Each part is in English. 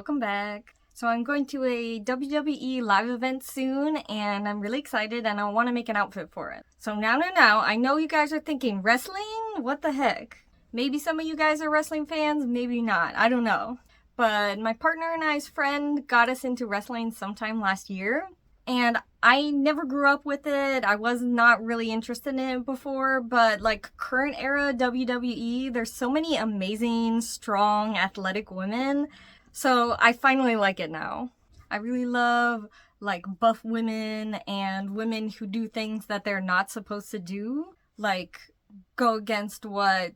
welcome back. So I'm going to a WWE live event soon, and I'm really excited, and I want to make an outfit for it. So now, I know you guys are thinking, wrestling? What the heck? Maybe some of you guys are wrestling fans, maybe not, I don't know. But my partner and I's friend got us into wrestling sometime last year, and I never grew up with it. I was not really interested in it before, but like current era WWE, there's so many amazing, strong, athletic women. So I finally like it now. I really love like buff women and women who do things that they're not supposed to do, like go against what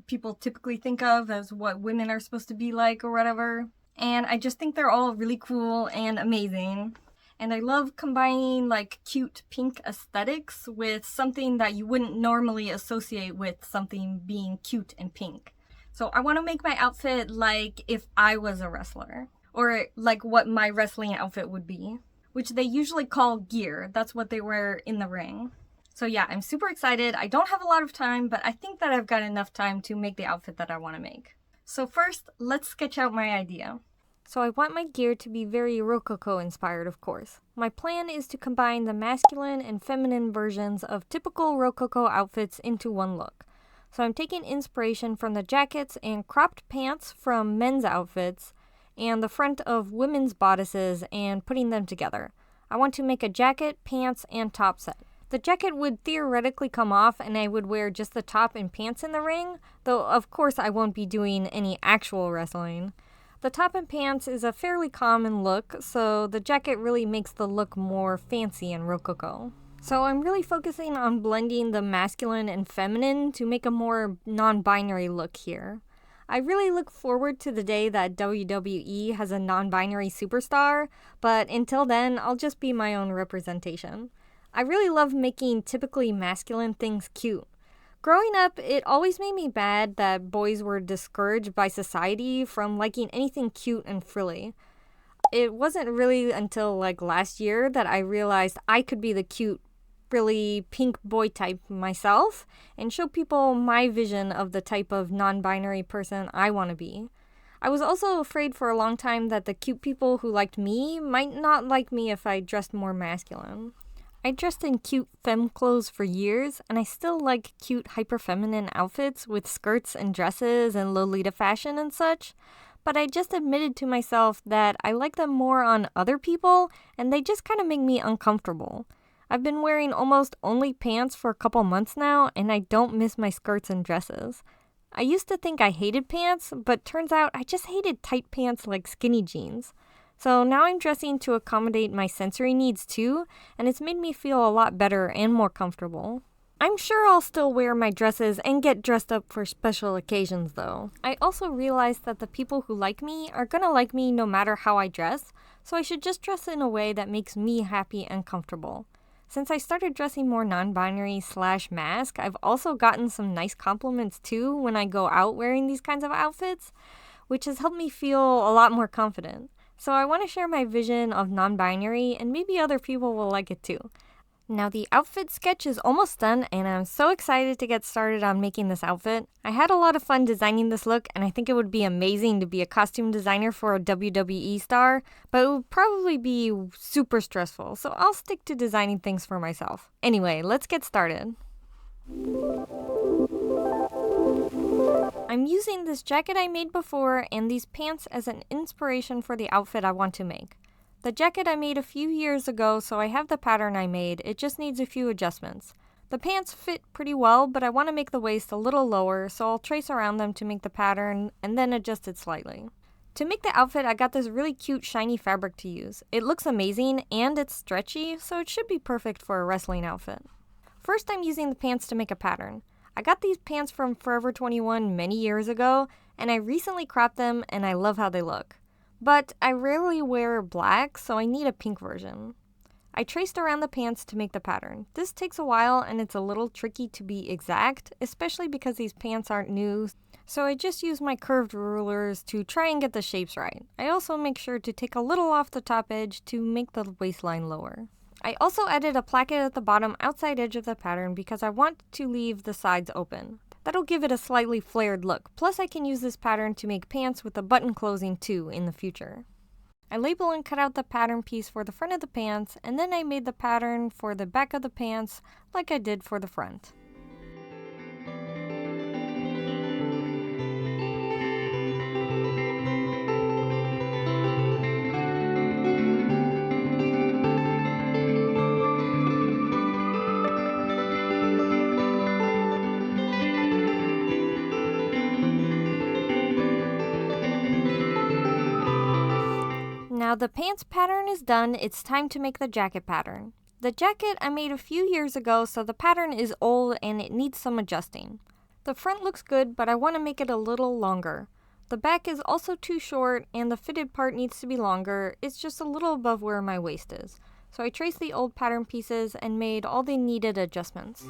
people typically think of as what women are supposed to be like or whatever. And I just think they're all really cool and amazing. And I love combining like cute pink aesthetics with something that you wouldn't normally associate with something being cute and pink. So I want to make my outfit like if I was a wrestler, or like what my wrestling outfit would be, which they usually call gear. That's what they wear in the ring. So yeah, I'm super excited. I don't have a lot of time, but I think that I've got enough time to make the outfit that I want to make. So first, let's sketch out my idea. So I want my gear to be very Rococo inspired, of course. My plan is to combine the masculine and feminine versions of typical Rococo outfits into one look. So I'm taking inspiration from the jackets and cropped pants from men's outfits and the front of women's bodices and putting them together. I want to make a jacket, pants, and top set. The jacket would theoretically come off and I would wear just the top and pants in the ring, though of course I won't be doing any actual wrestling. The top and pants is a fairly common look, so the jacket really makes the look more fancy and rococo. So I'm really focusing on blending the masculine and feminine to make a more non-binary look here. I really look forward to the day that WWE has a non-binary superstar, but until then, I'll just be my own representation. I really love making typically masculine things cute. Growing up, it always made me mad that boys were discouraged by society from liking anything cute and frilly. It wasn't really until like last year that I realized I could be the cute, frilly, pink boy type myself and show people my vision of the type of non-binary person I want to be. I was also afraid for a long time that the cute people who liked me might not like me if I dressed more masculine. I dressed in cute femme clothes for years, and I still like cute hyper-feminine outfits with skirts and dresses and Lolita fashion and such, but I just admitted to myself that I like them more on other people, and they just kind of make me uncomfortable. I've been wearing almost only pants for a couple months now, and I don't miss my skirts and dresses. I used to think I hated pants, but turns out I just hated tight pants like skinny jeans. So now I'm dressing to accommodate my sensory needs too, and it's made me feel a lot better and more comfortable. I'm sure I'll still wear my dresses and get dressed up for special occasions though. I also realized that the people who like me are gonna like me no matter how I dress, so I should just dress in a way that makes me happy and comfortable. Since I started dressing more non-binary / mask, I've also gotten some nice compliments too when I go out wearing these kinds of outfits, which has helped me feel a lot more confident. So I want to share my vision of non-binary, and maybe other people will like it too. Now the outfit sketch is almost done, and I'm so excited to get started on making this outfit. I had a lot of fun designing this look, and I think it would be amazing to be a costume designer for a WWE star, but it would probably be super stressful, so I'll stick to designing things for myself. Anyway, let's get started. I'm using this jacket I made before and these pants as an inspiration for the outfit I want to make. The jacket I made a few years ago, so I have the pattern I made, it just needs a few adjustments. The pants fit pretty well, but I want to make the waist a little lower, so I'll trace around them to make the pattern and then adjust it slightly. To make the outfit, I got this really cute shiny fabric to use. It looks amazing and it's stretchy, so it should be perfect for a wrestling outfit. First, I'm using the pants to make a pattern. I got these pants from Forever 21 many years ago, and I recently cropped them and I love how they look. But I rarely wear black, so I need a pink version. I traced around the pants to make the pattern. This takes a while and it's a little tricky to be exact, especially because these pants aren't new, so I just use my curved rulers to try and get the shapes right. I also make sure to take a little off the top edge to make the waistline lower. I also added a placket at the bottom outside edge of the pattern because I want to leave the sides open. That'll give it a slightly flared look. Plus I can use this pattern to make pants with a button closing too in the future. I label and cut out the pattern piece for the front of the pants, and then I made the pattern for the back of the pants like I did for the front. Now the pants pattern is done, it's time to make the jacket pattern. The jacket I made a few years ago, so the pattern is old and it needs some adjusting. The front looks good, but I want to make it a little longer. The back is also too short and the fitted part needs to be longer, it's just a little above where my waist is. So I traced the old pattern pieces and made all the needed adjustments.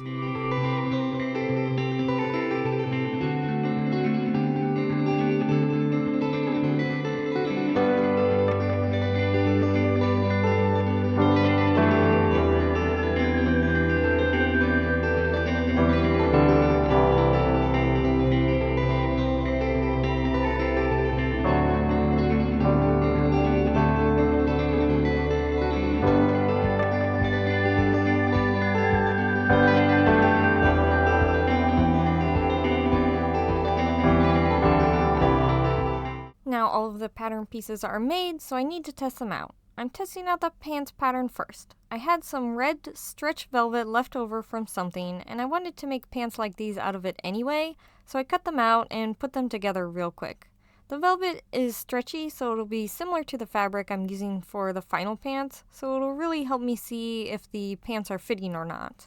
Now all of the pattern pieces are made, so I need to test them out. I'm testing out the pants pattern first. I had some red stretch velvet left over from something, and I wanted to make pants like these out of it anyway, so I cut them out and put them together real quick. The velvet is stretchy, so it'll be similar to the fabric I'm using for the final pants, so it'll really help me see if the pants are fitting or not.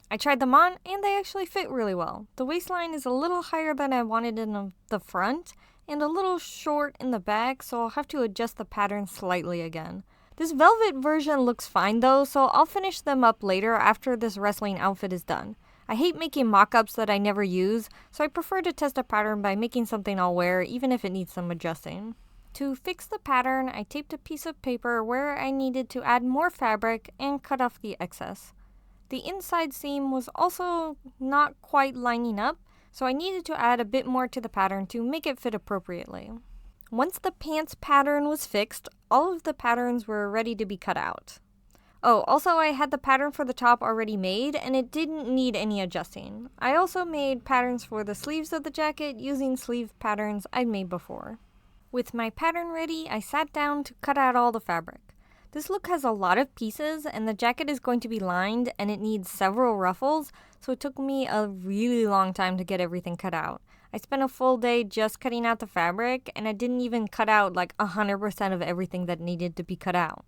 I tried them on, and they actually fit really well. The waistline is a little higher than I wanted in the front, and a little short in the back, so I'll have to adjust the pattern slightly again. This velvet version looks fine though, so I'll finish them up later after this wrestling outfit is done. I hate making mock-ups that I never use, so I prefer to test a pattern by making something I'll wear, even if it needs some adjusting. To fix the pattern, I taped a piece of paper where I needed to add more fabric and cut off the excess. The inside seam was also not quite lining up, so I needed to add a bit more to the pattern to make it fit appropriately. Once the pants pattern was fixed, all of the patterns were ready to be cut out. Oh, also I had the pattern for the top already made, and it didn't need any adjusting. I also made patterns for the sleeves of the jacket using sleeve patterns I'd made before. With my pattern ready, I sat down to cut out all the fabric. This look has a lot of pieces, and the jacket is going to be lined, and it needs several ruffles, so it took me a really long time to get everything cut out. I spent a full day just cutting out the fabric, and I didn't even cut out like 100% of everything that needed to be cut out.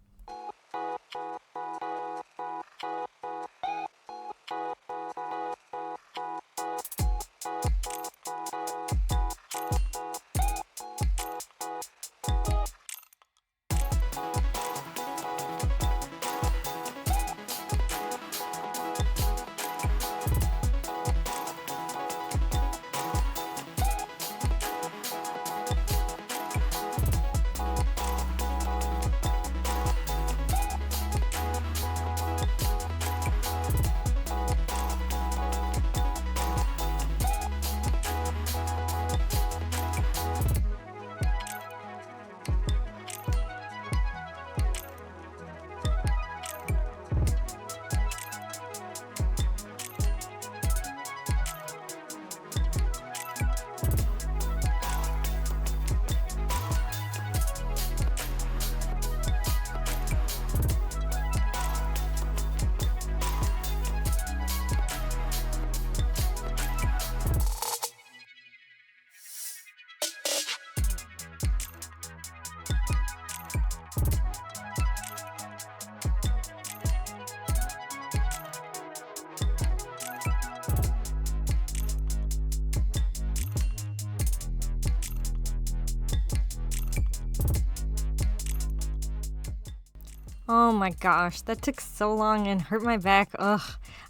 Oh my gosh, that took so long and hurt my back. Ugh,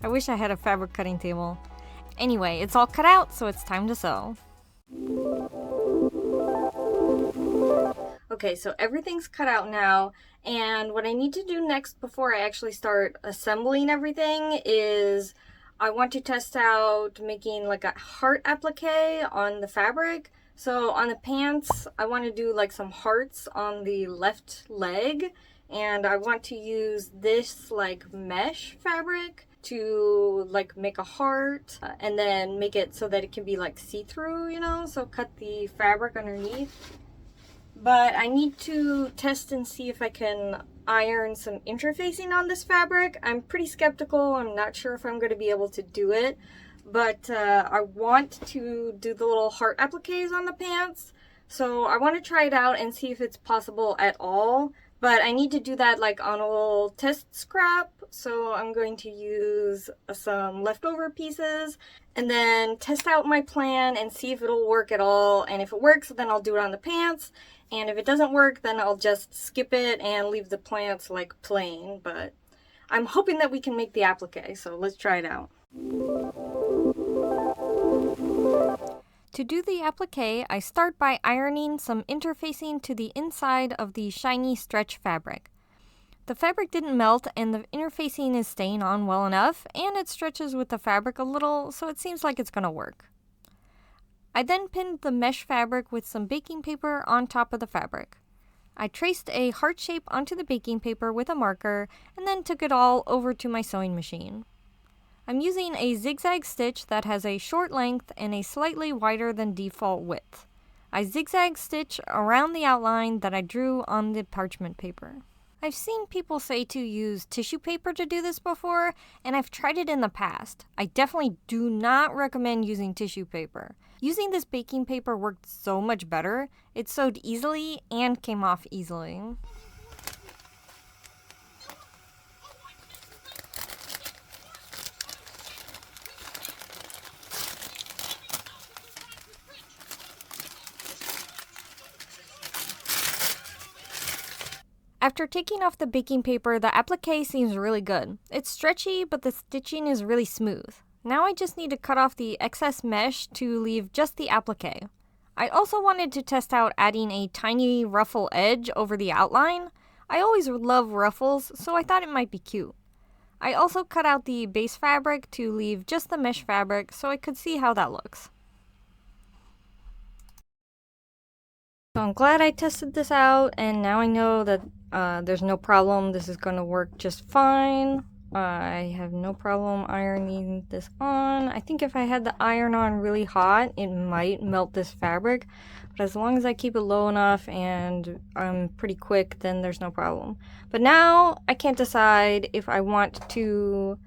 I wish I had a fabric cutting table. Anyway, it's all cut out, so it's time to sew. Okay, so everything's cut out now, and what I need to do next before I actually start assembling everything is I want to test out making like a heart applique on the fabric So on the pants, I want to do like some hearts on the left leg, and I want to use this like mesh fabric to like make a heart and then make it so that it can be like see-through, you know, so cut the fabric underneath. But I need to test and see if I can iron some interfacing on this fabric. I'm pretty skeptical. I'm not sure if I'm going to be able to do it, but I want to do the little heart appliques on the pants. So I want to try it out and see if it's possible at all. But I need to do that like on a little test scrap. So I'm going to use some leftover pieces and then test out my plan and see if it'll work at all. And if it works, then I'll do it on the pants. And if it doesn't work, then I'll just skip it and leave the plants like plain. But I'm hoping that we can make the applique. So let's try it out. To do the applique, I start by ironing some interfacing to the inside of the shiny stretch fabric. The fabric didn't melt and the interfacing is staying on well enough, and it stretches with the fabric a little, so it seems like it's going to work. I then pinned the mesh fabric with some baking paper on top of the fabric. I traced a heart shape onto the baking paper with a marker and then took it all over to my sewing machine. I'm using a zigzag stitch that has a short length and a slightly wider than default width. I zigzag stitch around the outline that I drew on the parchment paper. I've seen people say to use tissue paper to do this before, and I've tried it in the past. I definitely do not recommend using tissue paper. Using this baking paper worked so much better. It sewed easily and came off easily. After taking off the baking paper, the applique seems really good. It's stretchy, but the stitching is really smooth. Now I just need to cut off the excess mesh to leave just the applique. I also wanted to test out adding a tiny ruffle edge over the outline. I always love ruffles, so I thought it might be cute. I also cut out the base fabric to leave just the mesh fabric so I could see how that looks. So I'm glad I tested this out, and now I know that there's no problem. This is going to work just fine. I have no problem ironing this on. I think if I had the iron on really hot, it might melt this fabric. But as long as I keep it low enough and I'm pretty quick, then there's no problem. But now I can't decide if I want to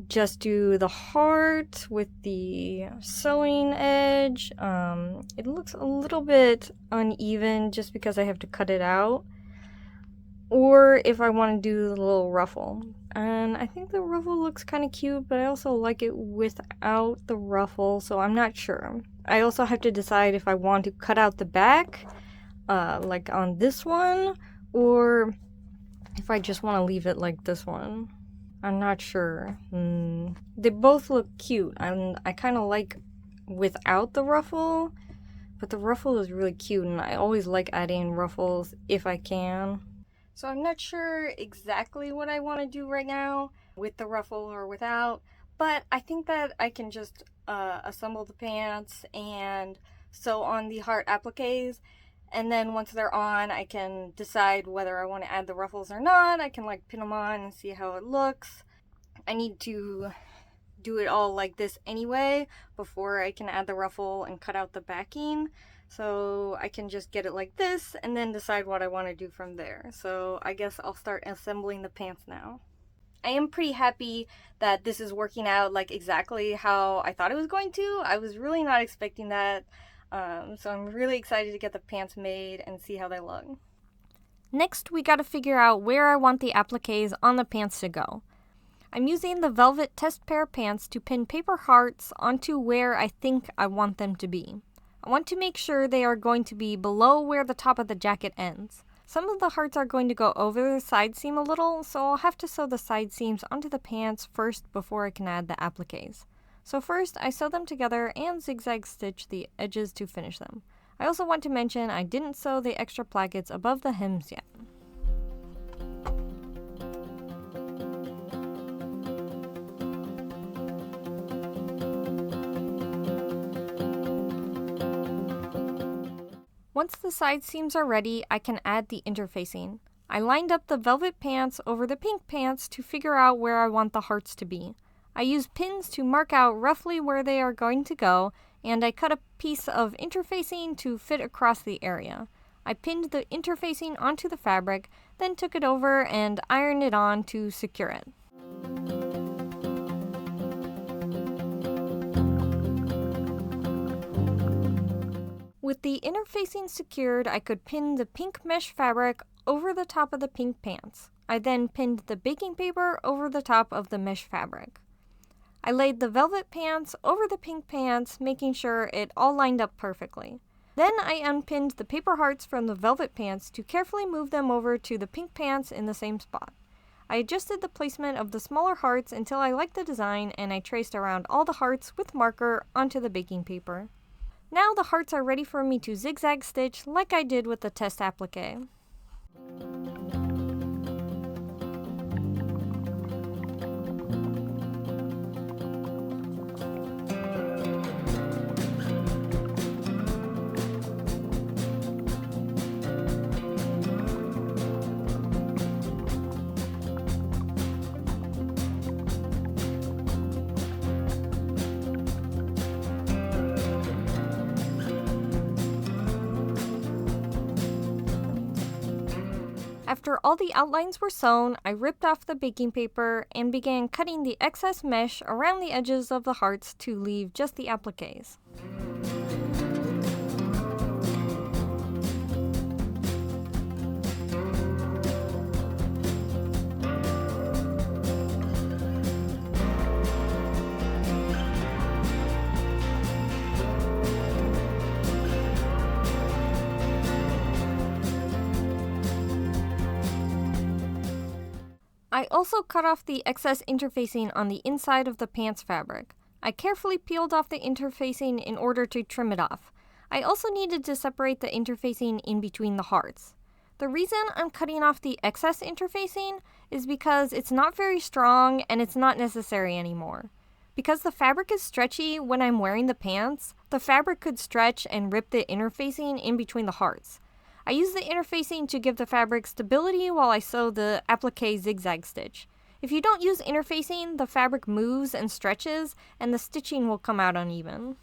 just do the heart with the sewing edge. It looks a little bit uneven just because I have to cut it out, or if I want to do the little ruffle. And I think the ruffle looks kind of cute, but I also like it without the ruffle, so I'm not sure. I also have to decide if I want to cut out the back, like on this one, or if I just want to leave it like this one. I'm not sure. They both look cute. I kind of like without the ruffle, but the ruffle is really cute, and I always like adding ruffles if I can. So I'm not sure exactly what I want to do right now, with the ruffle or without, but I think that I can just assemble the pants and sew on the heart appliques. And then once they're on, I can decide whether I want to add the ruffles or not. I can like pin them on and see how it looks. I need to do it all like this anyway before I can add the ruffle and cut out the backing. So I can just get it like this and then decide what I want to do from there. So I guess I'll start assembling the pants now. I am pretty happy that this is working out like exactly how I thought it was going to. I was really not expecting that. So I'm really excited to get the pants made and see how they look. Next, we gotta figure out where I want the appliques on the pants to go. I'm using the velvet test pair pants to pin paper hearts onto where I think I want them to be. I want to make sure they are going to be below where the top of the jacket ends. Some of the hearts are going to go over the side seam a little, so I'll have to sew the side seams onto the pants first before I can add the appliques. So first, I sew them together and zigzag stitch the edges to finish them. I also want to mention I didn't sew the extra plackets above the hems yet. Once the side seams are ready, I can add the interfacing. I lined up the velvet pants over the pink pants to figure out where I want the hearts to be. I use pins to mark out roughly where they are going to go, and I cut a piece of interfacing to fit across the area. I pinned the interfacing onto the fabric, then took it over and ironed it on to secure it. With the interfacing secured, I could pin the pink mesh fabric over the top of the pink pants. I then pinned the baking paper over the top of the mesh fabric. I laid the velvet pants over the pink pants, making sure it all lined up perfectly. Then I unpinned the paper hearts from the velvet pants to carefully move them over to the pink pants in the same spot. I adjusted the placement of the smaller hearts until I liked the design, and I traced around all the hearts with marker onto the baking paper. Now the hearts are ready for me to zigzag stitch like I did with the test applique. After all the outlines were sewn, I ripped off the baking paper and began cutting the excess mesh around the edges of the hearts to leave just the appliques. I also cut off the excess interfacing on the inside of the pants fabric. I carefully peeled off the interfacing in order to trim it off. I also needed to separate the interfacing in between the hearts. The reason I'm cutting off the excess interfacing is because it's not very strong and it's not necessary anymore. Because the fabric is stretchy when I'm wearing the pants, the fabric could stretch and rip the interfacing in between the hearts. I use the interfacing to give the fabric stability while I sew the applique zigzag stitch. If you don't use interfacing, the fabric moves and stretches, and the stitching will come out uneven.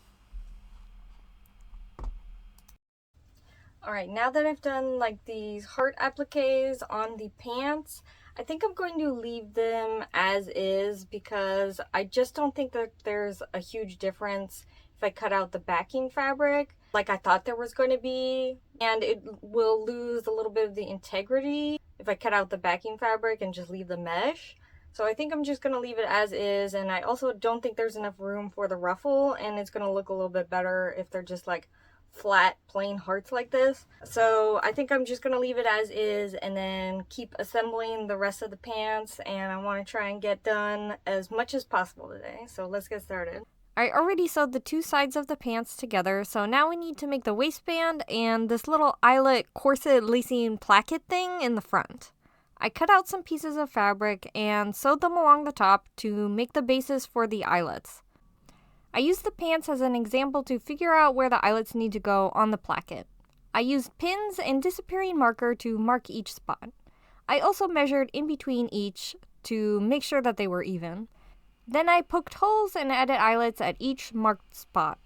Alright, now that I've done like these heart appliques on the pants, I think I'm going to leave them as is because I just don't think that there's a huge difference if I cut out the backing fabric like I thought there was going to be, and it will lose a little bit of the integrity if I cut out the backing fabric and just leave the mesh. So I think I'm just going to leave it as is, and I also don't think there's enough room for the ruffle, and it's going to look a little bit better if they're just like flat plain hearts like this. So I think I'm just going to leave it as is and then keep assembling the rest of the pants, and I want to try and get done as much as possible today. So let's get started. I already sewed the two sides of the pants together, so now we need to make the waistband and this little eyelet corset lacing placket thing in the front. I cut out some pieces of fabric and sewed them along the top to make the basis for the eyelets. I used the pants as an example to figure out where the eyelets need to go on the placket. I used pins and disappearing marker to mark each spot. I also measured in between each to make sure that they were even. Then I poked holes and added eyelets at each marked spot.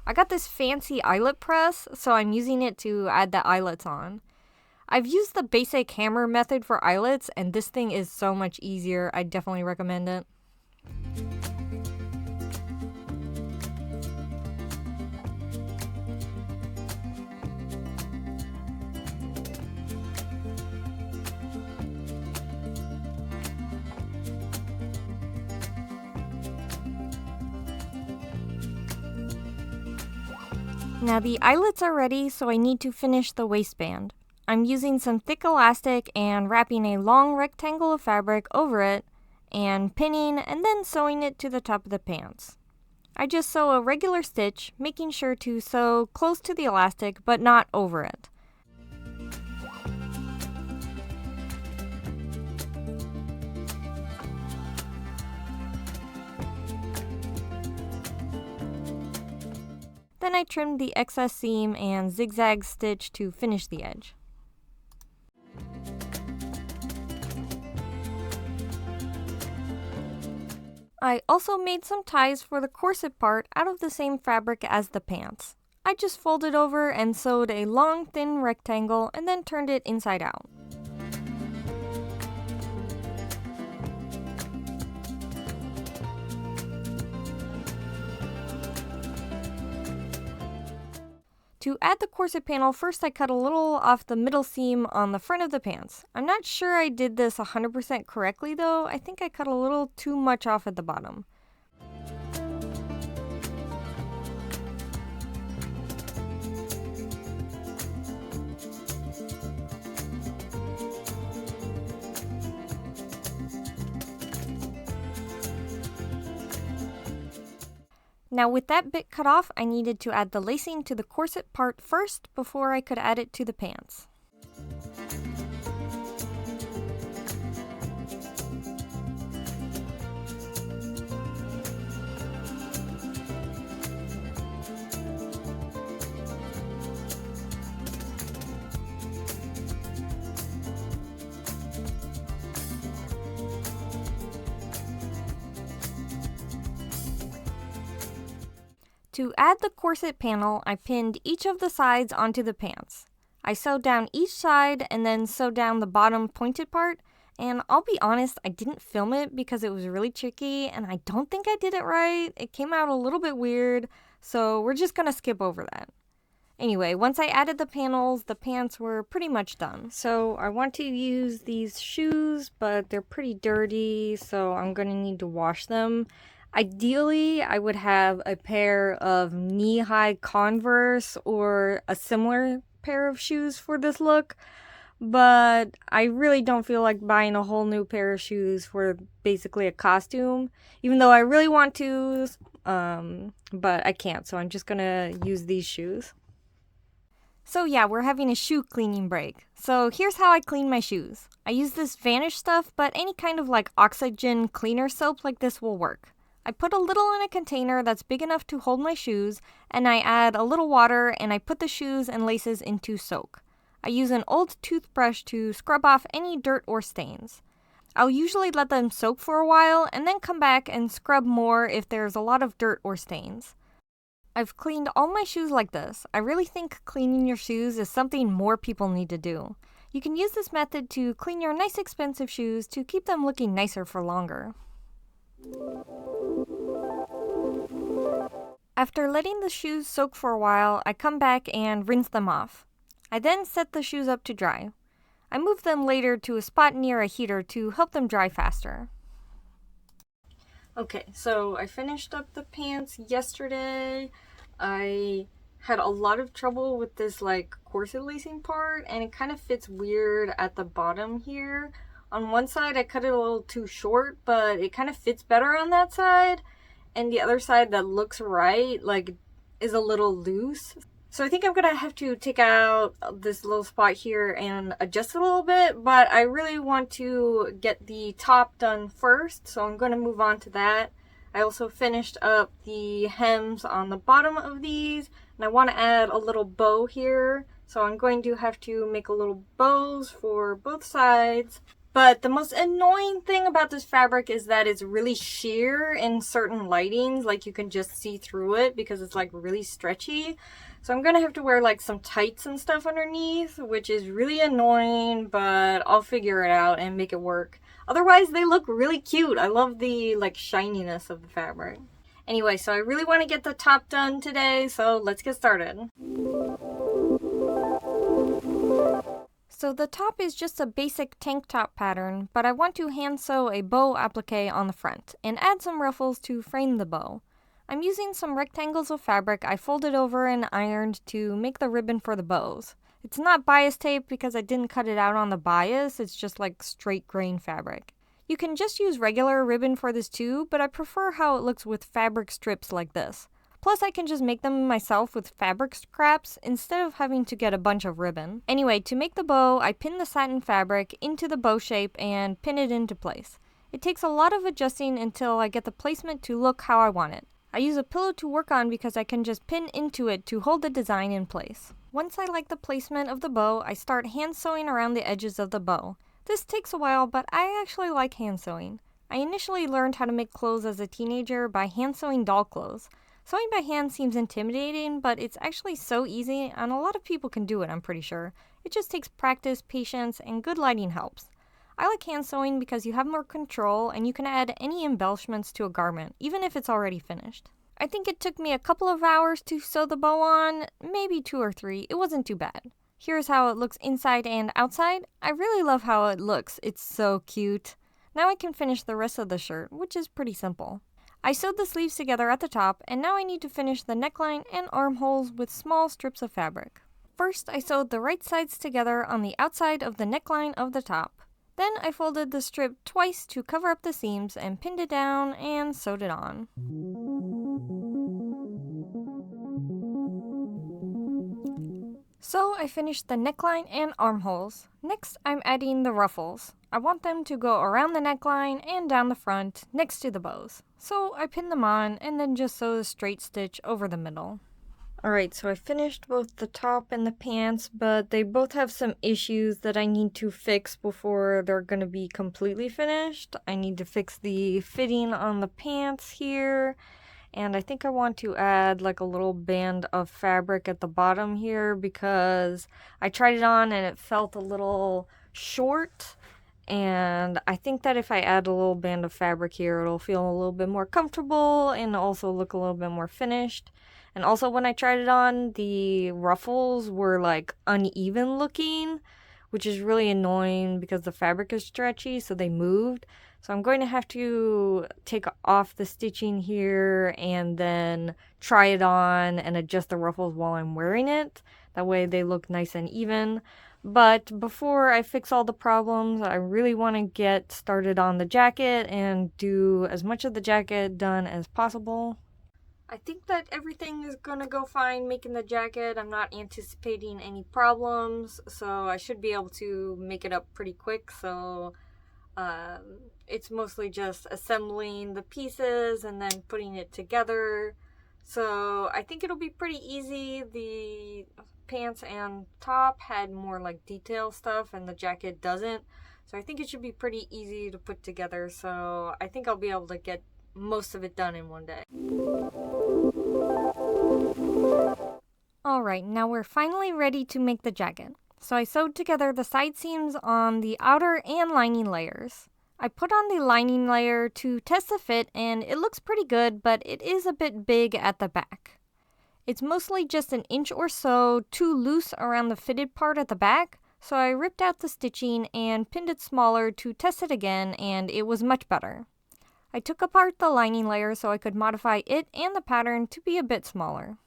I got this fancy eyelet press, so I'm using it to add the eyelets on. I've used the basic hammer method for eyelets, and this thing is so much easier. I definitely recommend it. Now the eyelets are ready, so I need to finish the waistband. I'm using some thick elastic and wrapping a long rectangle of fabric over it and pinning and then sewing it to the top of the pants. I just sew a regular stitch, making sure to sew close to the elastic but not over it. Then I trimmed the excess seam and zigzag stitch to finish the edge. I also made some ties for the corset part out of the same fabric as the pants. I just folded over and sewed a long, thin rectangle and then turned it inside out. To add the corset panel, first I cut a little off the middle seam on the front of the pants. I'm not sure I did this 100% correctly though. I think I cut a little too much off at the bottom. Now with that bit cut off, I needed to add the lacing to the corset part first before I could add it to the pants. To add the corset panel, I pinned each of the sides onto the pants. I sewed down each side and then sewed down the bottom pointed part, and I'll be honest, I didn't film it because it was really tricky and I don't think I did it right. It came out a little bit weird, so we're just gonna skip over that. Anyway, once I added the panels, the pants were pretty much done. So I want to use these shoes, but they're pretty dirty, so I'm gonna need to wash them. Ideally, I would have a pair of knee-high Converse or a similar pair of shoes for this look, but I really don't feel like buying a whole new pair of shoes for basically a costume, even though I really want to, but I can't, so I'm just gonna use these shoes. So yeah, we're having a shoe cleaning break. So here's how I clean my shoes. I use this Vanish stuff, but any kind of like oxygen cleaner soap like this will work. I put a little in a container that's big enough to hold my shoes, and I add a little water and I put the shoes and laces into soak. I use an old toothbrush to scrub off any dirt or stains. I'll usually let them soak for a while and then come back and scrub more if there's a lot of dirt or stains. I've cleaned all my shoes like this. I really think cleaning your shoes is something more people need to do. You can use this method to clean your nice expensive shoes to keep them looking nicer for longer. After letting the shoes soak for a while, I come back and rinse them off. I then set the shoes up to dry. I move them later to a spot near a heater to help them dry faster. Okay, so I finished up the pants yesterday. I had a lot of trouble with this like corset lacing part, and it kind of fits weird at the bottom here. On one side I cut it a little too short, but it kind of fits better on that side. And the other side that looks right, like, is a little loose. So I think I'm gonna have to take out this little spot here and adjust it a little bit, but I really want to get the top done first, so I'm gonna move on to that. I also finished up the hems on the bottom of these, and I want to add a little bow here, so I'm going to have to make a little bows for both sides. But the most annoying thing about this fabric is that it's really sheer in certain lightings, like you can just see through it because it's like really stretchy. So I'm gonna have to wear like some tights and stuff underneath, which is really annoying, but I'll figure it out and make it work. Otherwise, they look really cute. I love the like shininess of the fabric. Anyway, so I really want to get the top done today, so let's get started. So the top is just a basic tank top pattern, but I want to hand sew a bow applique on the front and add some ruffles to frame the bow. I'm using some rectangles of fabric I folded over and ironed to make the ribbon for the bows. It's not bias tape because I didn't cut it out on the bias, it's just like straight grain fabric. You can just use regular ribbon for this too, but I prefer how it looks with fabric strips like this. Plus, I can just make them myself with fabric scraps instead of having to get a bunch of ribbon. Anyway, to make the bow, I pin the satin fabric into the bow shape and pin it into place. It takes a lot of adjusting until I get the placement to look how I want it. I use a pillow to work on because I can just pin into it to hold the design in place. Once I like the placement of the bow, I start hand sewing around the edges of the bow. This takes a while, but I actually like hand sewing. I initially learned how to make clothes as a teenager by hand sewing doll clothes. Sewing by hand seems intimidating, but it's actually so easy, and a lot of people can do it, I'm pretty sure. It just takes practice, patience, and good lighting helps. I like hand sewing because you have more control and you can add any embellishments to a garment, even if it's already finished. I think it took me a couple of hours to sew the bow on, maybe 2 or 3. It wasn't too bad. Here's how it looks inside and outside. I really love how it looks. It's so cute. Now I can finish the rest of the shirt, which is pretty simple. I sewed the sleeves together at the top, and now I need to finish the neckline and armholes with small strips of fabric. First, I sewed the right sides together on the outside of the neckline of the top. Then I folded the strip twice to cover up the seams and pinned it down and sewed it on. So I finished the neckline and armholes. Next, I'm adding the ruffles. I want them to go around the neckline and down the front next to the bows. So I pin them on and then just sew a straight stitch over the middle. Alright, so I finished both the top and the pants, but they both have some issues that I need to fix before they're going to be completely finished. I need to fix the fitting on the pants here, and I think I want to add like a little band of fabric at the bottom here because I tried it on and it felt a little short, and I think that if I add a little band of fabric here, it'll feel a little bit more comfortable and also look a little bit more finished. And also when I tried it on, the ruffles were like uneven looking, which is really annoying because the fabric is stretchy, so they moved. So I'm going to have to take off the stitching here and then try it on and adjust the ruffles while I'm wearing it. That way they look nice and even. But before I fix all the problems, I really want to get started on the jacket and do as much of the jacket done as possible. I think that everything is gonna go fine making the jacket. I'm not anticipating any problems, so I should be able to make it up pretty quick. So it's mostly just assembling the pieces and then putting it together. So I think it'll be pretty easy. The pants and top had more like detail stuff and the jacket doesn't. So I think it should be pretty easy to put together. So I think I'll be able to get most of it done in one day. Alright, now we're finally ready to make the jacket. So I sewed together the side seams on the outer and lining layers. I put on the lining layer to test the fit and it looks pretty good, but it is a bit big at the back. It's mostly just an inch or so too loose around the fitted part at the back, so I ripped out the stitching and pinned it smaller to test it again, and it was much better. I took apart the lining layer so I could modify it and the pattern to be a bit smaller.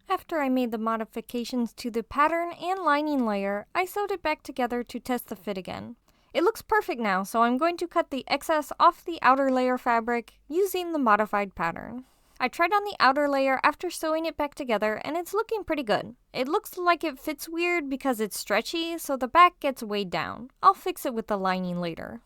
After I made the modifications to the pattern and lining layer, I sewed it back together to test the fit again. It looks perfect now, so I'm going to cut the excess off the outer layer fabric using the modified pattern. I tried on the outer layer after sewing it back together and it's looking pretty good. It looks like it fits weird because it's stretchy, so the back gets weighed down. I'll fix it with the lining later.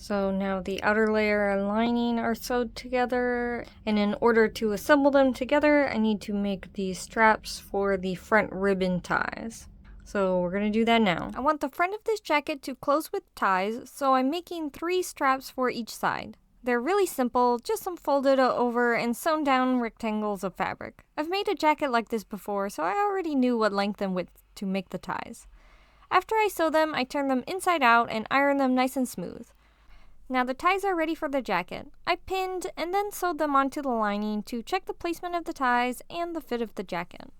So now the outer layer and lining are sewed together, and in order to assemble them together, I need to make the straps for the front ribbon ties. So we're going to do that now. I want the front of this jacket to close with ties, so I'm making 3 straps for each side. They're really simple, just some folded over and sewn down rectangles of fabric. I've made a jacket like this before, so I already knew what length and width to make the ties. After I sew them, I turn them inside out and iron them nice and smooth. Now the ties are ready for the jacket. I pinned and then sewed them onto the lining to check the placement of the ties and the fit of the jacket.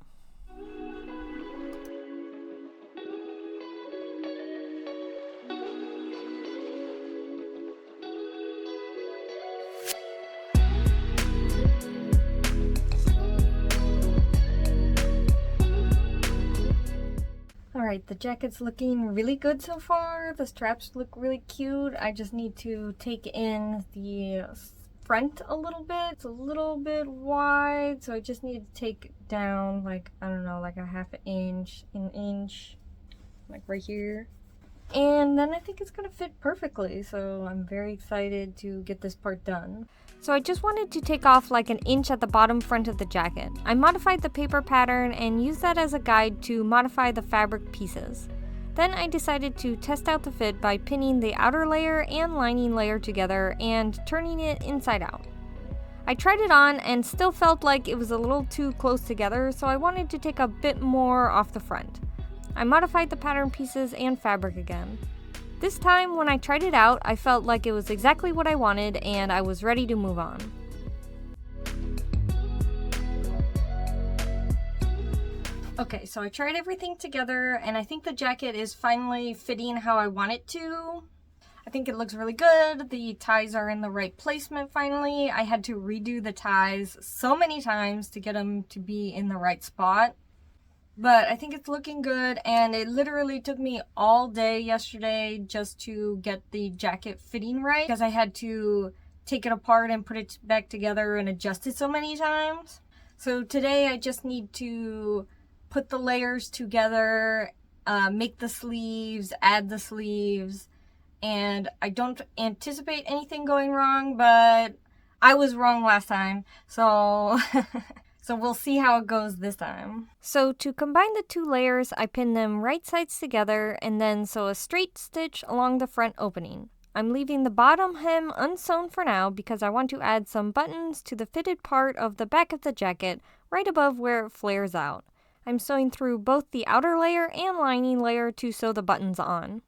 Alright, the jacket's looking really good so far. The straps look really cute. I just need to take in the front a little bit. It's a little bit wide, so I just need to take it down like, I don't know, like a half an inch, like right here. And then I think it's gonna fit perfectly, so I'm very excited to get this part done. So I just wanted to take off like an inch at the bottom front of the jacket. I modified the paper pattern and used that as a guide to modify the fabric pieces. Then I decided to test out the fit by pinning the outer layer and lining layer together and turning it inside out. I tried it on and still felt like it was a little too close together, so I wanted to take a bit more off the front. I modified the pattern pieces and fabric again. This time, when I tried it out, I felt like it was exactly what I wanted and I was ready to move on. Okay, so I tried everything together and I think the jacket is finally fitting how I want it to. I think it looks really good. The ties are in the right placement finally. I had to redo the ties so many times to get them to be in the right spot. But I think it's looking good, and it literally took me all day yesterday just to get the jacket fitting right because I had to take it apart and put it back together and adjust it so many times. So today I just need to put the layers together, make the sleeves, add the sleeves, and I don't anticipate anything going wrong, but I was wrong last time, so... So we'll see how it goes this time. So to combine the two layers, I pinned them right sides together and then sew a straight stitch along the front opening. I'm leaving the bottom hem unsewn for now because I want to add some buttons to the fitted part of the back of the jacket right above where it flares out. I'm sewing through both the outer layer and lining layer to sew the buttons on.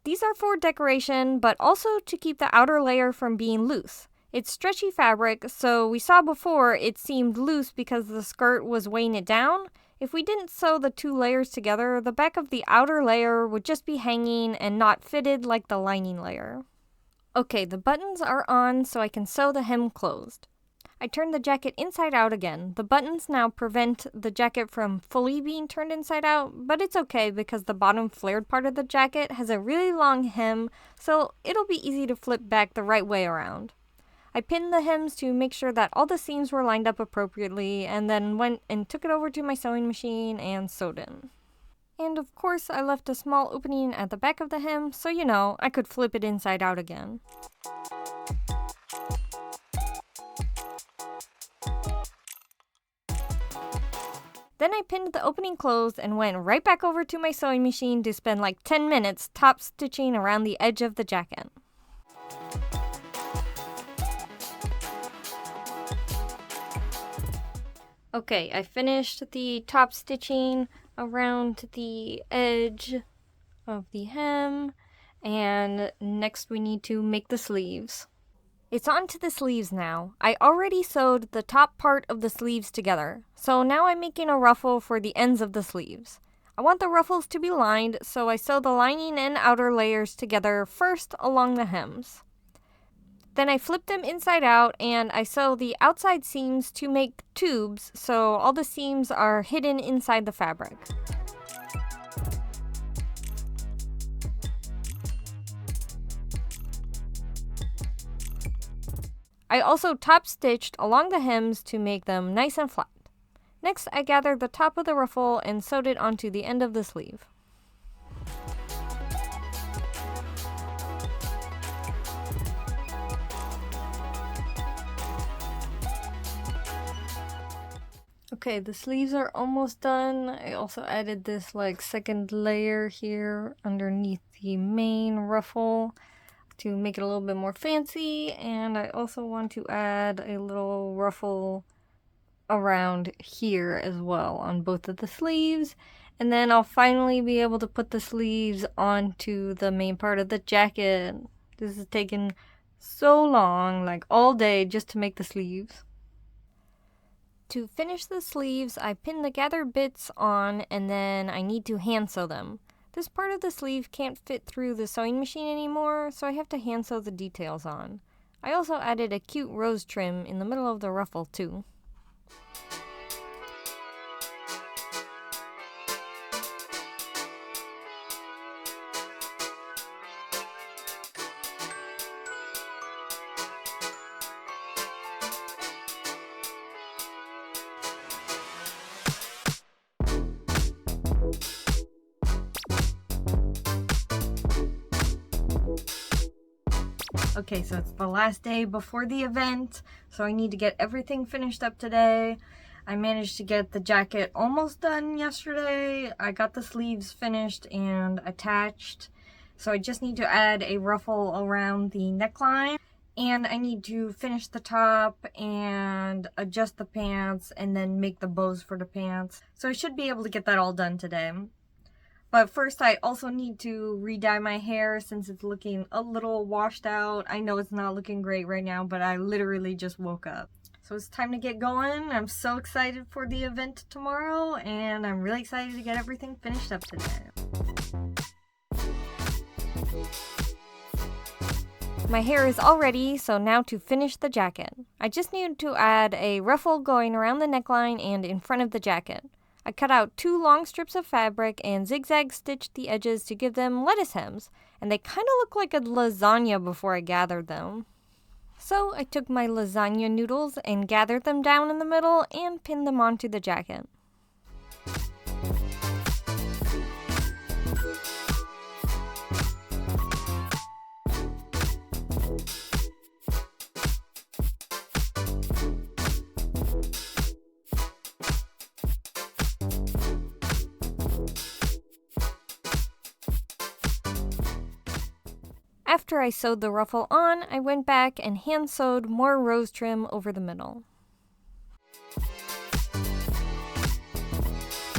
These are for decoration, but also to keep the outer layer from being loose. It's stretchy fabric, so we saw before it seemed loose because the skirt was weighing it down. If we didn't sew the two layers together, the back of the outer layer would just be hanging and not fitted like the lining layer. Okay, the buttons are on so I can sew the hem closed. I turned the jacket inside out again. The buttons now prevent the jacket from fully being turned inside out, but it's okay because the bottom flared part of the jacket has a really long hem, so it'll be easy to flip back the right way around. I pinned the hems to make sure that all the seams were lined up appropriately and then went and took it over to my sewing machine and sewed in. And of course I left a small opening at the back of the hem so I could flip it inside out again. Then I pinned the opening closed and went right back over to my sewing machine to spend like 10 minutes top stitching around the edge of the jacket. Okay, I finished the top stitching around the edge of the hem, and next we need to make the sleeves. It's on to the sleeves now. I already sewed the top part of the sleeves together, so now I'm making a ruffle for the ends of the sleeves. I want the ruffles to be lined, so I sew the lining and outer layers together first along the hems. Then I flip them inside out and I sew the outside seams to make tubes so all the seams are hidden inside the fabric. I also top stitched along the hems to make them nice and flat. Next, I gathered the top of the ruffle and sewed it onto the end of the sleeve. Okay, the sleeves are almost done. I also added this second layer here underneath the main ruffle to make it a little bit more fancy, and I also want to add a little ruffle around here as well on both of the sleeves, and then I'll finally be able to put the sleeves onto the main part of the jacket. This has taken so long, like all day, just to make the sleeves. To finish the sleeves, I pin the gathered bits on and then I need to hand sew them. This part of the sleeve can't fit through the sewing machine anymore, so I have to hand sew the details on. I also added a cute rose trim in the middle of the ruffle too. Okay, so it's the last day before the event, so I need to get everything finished up today. I managed to get the jacket almost done yesterday. I got the sleeves finished and attached. So I just need to add a ruffle around the neckline. And I need to finish the top and adjust the pants and then make the bows for the pants. So I should be able to get that all done today. But first I also need to re-dye my hair since it's looking a little washed out. I know it's not looking great right now, but I literally just woke up. So it's time to get going. I'm so excited for the event tomorrow, and I'm really excited to get everything finished up today. My hair is all ready, so now to finish the jacket. I just need to add a ruffle going around the neckline and in front of the jacket. I cut out 2 long strips of fabric and zigzag stitched the edges to give them lettuce hems, and they kind of look like a lasagna before I gathered them. So I took my lasagna noodles and gathered them down in the middle and pinned them onto the jacket. After I sewed the ruffle on, I went back and hand sewed more rose trim over the middle.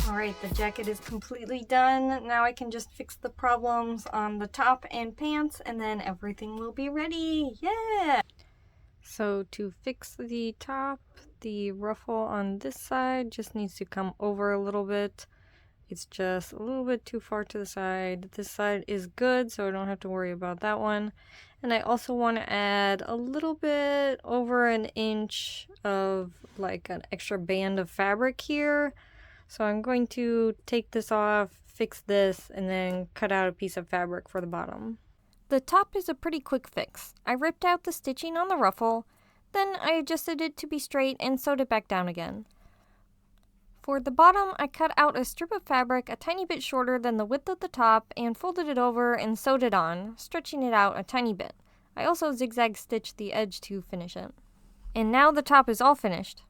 Alright, the jacket is completely done. Now I can just fix the problems on the top and pants, and then everything will be ready. Yeah! So to fix the top, the ruffle on this side just needs to come over a little bit. It's just a little bit too far to the side. This side is good, so I don't have to worry about that one. And I also want to add a little bit over an inch of like an extra band of fabric here. So I'm going to take this off, fix this, and then cut out a piece of fabric for the bottom. The top is a pretty quick fix. I ripped out the stitching on the ruffle, then I adjusted it to be straight and sewed it back down again. For the bottom, I cut out a strip of fabric a tiny bit shorter than the width of the top and folded it over and sewed it on, stretching it out a tiny bit. I also zigzag stitched the edge to finish it. And now the top is all finished.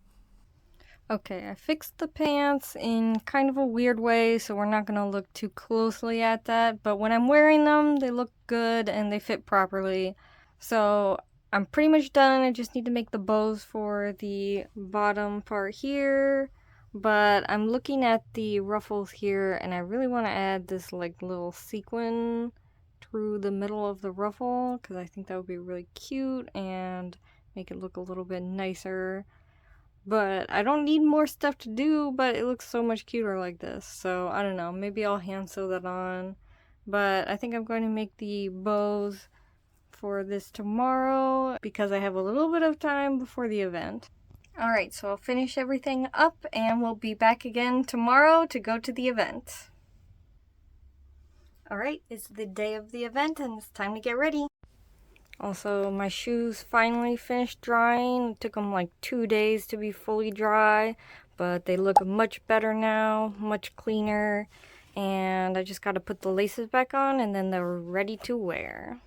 Okay, I fixed the pants in kind of a weird way, so we're not going to look too closely at that, but when I'm wearing them, they look good and they fit properly. So I'm pretty much done. I just need to make the bows for the bottom part here. But I'm looking at the ruffles here, and I really want to add this like little sequin through the middle of the ruffle, because I think that would be really cute and make it look a little bit nicer. But I don't need more stuff to do, but it looks so much cuter like this. So I don't know, maybe I'll hand sew that on. But I think I'm going to make the bows for this tomorrow, because I have a little bit of time before the event. Alright, so I'll finish everything up and we'll be back again tomorrow to go to the event. Alright, it's the day of the event and it's time to get ready. Also, my shoes finally finished drying. It took them like 2 days to be fully dry, but they look much better now, much cleaner. And I just got to put the laces back on and then they're ready to wear.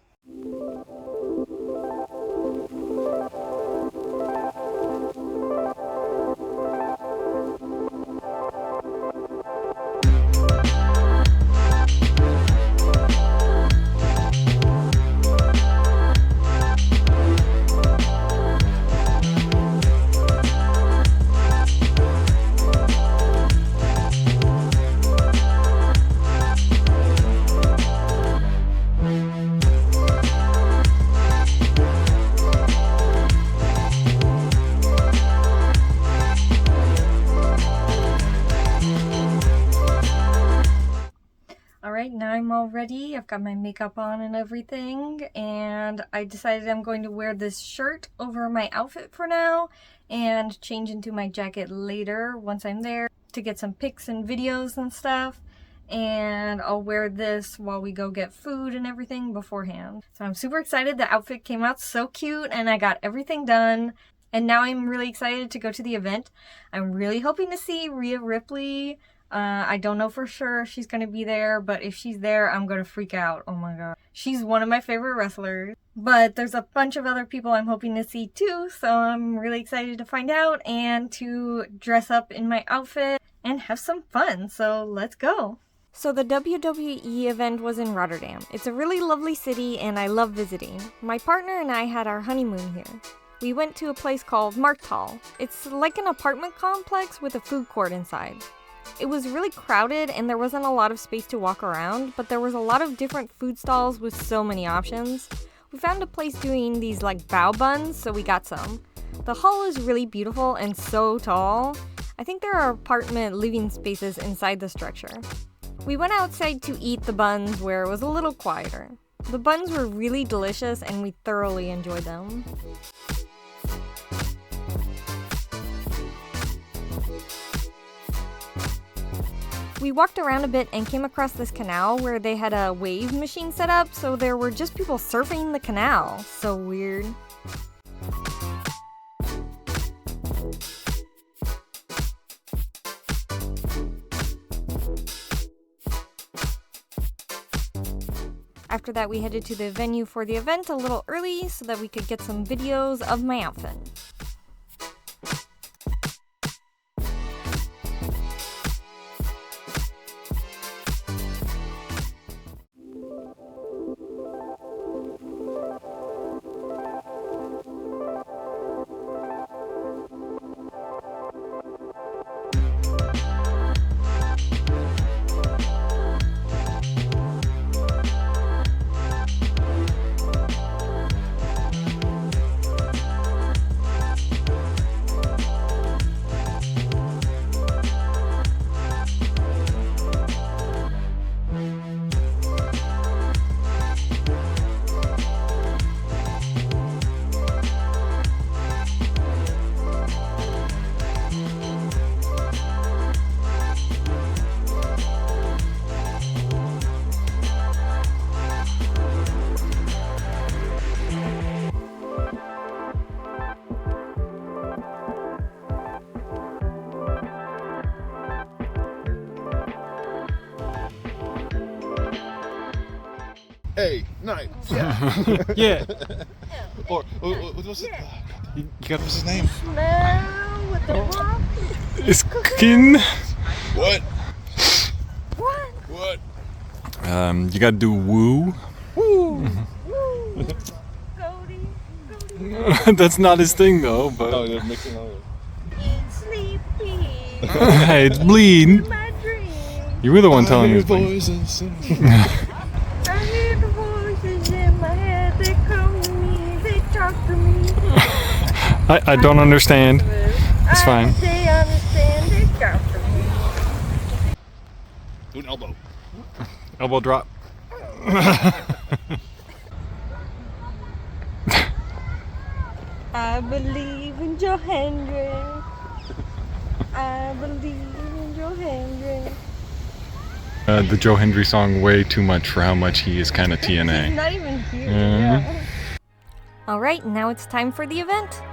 Alright, now I'm all ready. I've got my makeup on and everything, and I decided I'm going to wear this shirt over my outfit for now and change into my jacket later once I'm there to get some pics and videos and stuff. And I'll wear this while we go get food and everything beforehand. So I'm super excited. The outfit came out so cute and I got everything done. And now I'm really excited to go to the event. I'm really hoping to see Rhea Ripley. I don't know for sure if she's going to be there, but if she's there, I'm going to freak out. Oh my god. She's one of my favorite wrestlers. But there's a bunch of other people I'm hoping to see too, so I'm really excited to find out and to dress up in my outfit and have some fun. So let's go. So the WWE event was in Rotterdam. It's a really lovely city and I love visiting. My partner and I had our honeymoon here. We went to a place called Markthal. It's like an apartment complex with a food court inside. It was really crowded and there wasn't a lot of space to walk around, but there was a lot of different food stalls with so many options. We found a place doing these like bao buns, so we got some. The hall is really beautiful and so tall. I think there are apartment living spaces inside the structure. We went outside to eat the buns where it was a little quieter. The buns were really delicious and we thoroughly enjoyed them. We walked around a bit and came across this canal where they had a wave machine set up, so there were just people surfing the canal. So weird. After that, we headed to the venue for the event a little early so that we could get some videos of my outfit. Hey, night. Yeah. Yeah. Or what was it? You got what's his name? Smell with the rock. It's Kin. What? What? What? You gotta do woo. Woo! Goldie. That's not his thing though, but. Oh, they're mixing all of it. Eat, sleepy. Hey, it's bleed. My dream. You were the one telling me. Voices. I hear the voices in my head. They come to me. They talk to me. I don't understand. It's fine. They understand. They talk to me. Do an elbow. Elbow drop. I believe in Joe Hendricks. I believe in Joe Hendricks. The Joe Hendry song way too much for how much he is kind of He's TNA. not even here. Mhm. Yeah. Alright, now it's time for the event.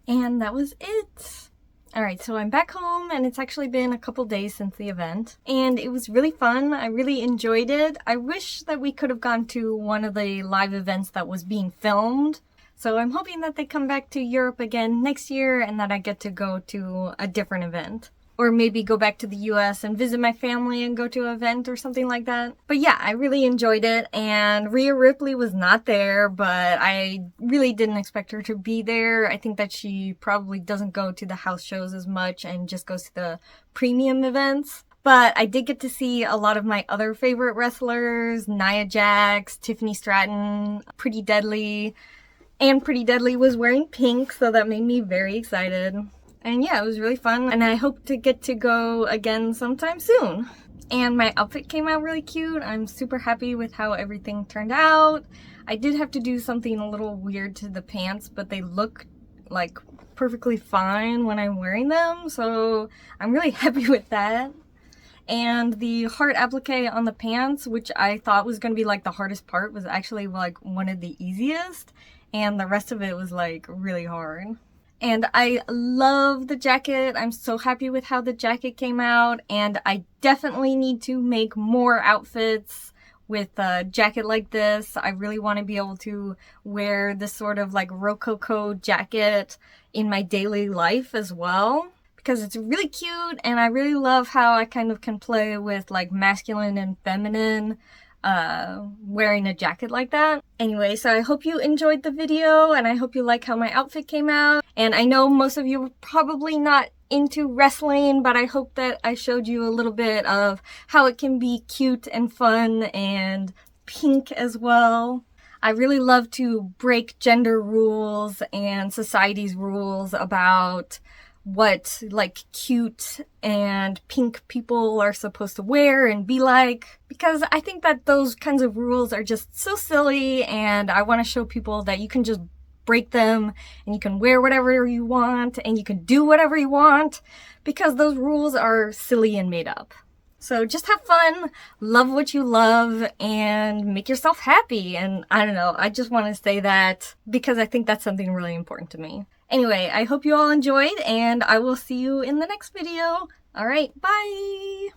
And that was it. Alright, so I'm back home and it's actually been a couple days since the event. And it was really fun. I really enjoyed it. I wish that we could have gone to one of the live events that was being filmed. So I'm hoping that they come back to Europe again next year and that I get to go to a different event. Or maybe go back to the US and visit my family and go to an event or something like that. But yeah, I really enjoyed it, and Rhea Ripley was not there, but I really didn't expect her to be there. I think that she probably doesn't go to the house shows as much and just goes to the premium events. But I did get to see a lot of my other favorite wrestlers, Nia Jax, Tiffany Stratton, Pretty Deadly, and Pretty Deadly was wearing pink, so that made me very excited. And yeah, it was really fun, and I hope to get to go again sometime soon. And my outfit came out really cute. I'm super happy with how everything turned out. I did have to do something a little weird to the pants, but they look like perfectly fine when I'm wearing them, so I'm really happy with that. And the heart applique on the pants, which I thought was going to be like the hardest part, was actually like one of the easiest, and the rest of it was like really hard. And I love the jacket. I'm so happy with how the jacket came out, and I definitely need to make more outfits with a jacket like this. I really want to be able to wear this sort of like Rococo jacket in my daily life as well, because it's really cute, and I really love how I kind of can play with like masculine and feminine wearing a jacket like that. Anyway, so I hope you enjoyed the video, and I hope you like how my outfit came out. And I know most of you are probably not into wrestling, but I hope that I showed you a little bit of how it can be cute and fun and pink as well. I really love to break gender rules and society's rules about what like cute and pink people are supposed to wear and be like, because I think that those kinds of rules are just so silly, and I want to show people that you can just break them and you can wear whatever you want and you can do whatever you want, because those rules are silly and made up. So just have fun, love what you love, and make yourself happy. And I don't know, I just want to say that because I think that's something really important to me. Anyway, I hope you all enjoyed, and I will see you in the next video. Alright, bye!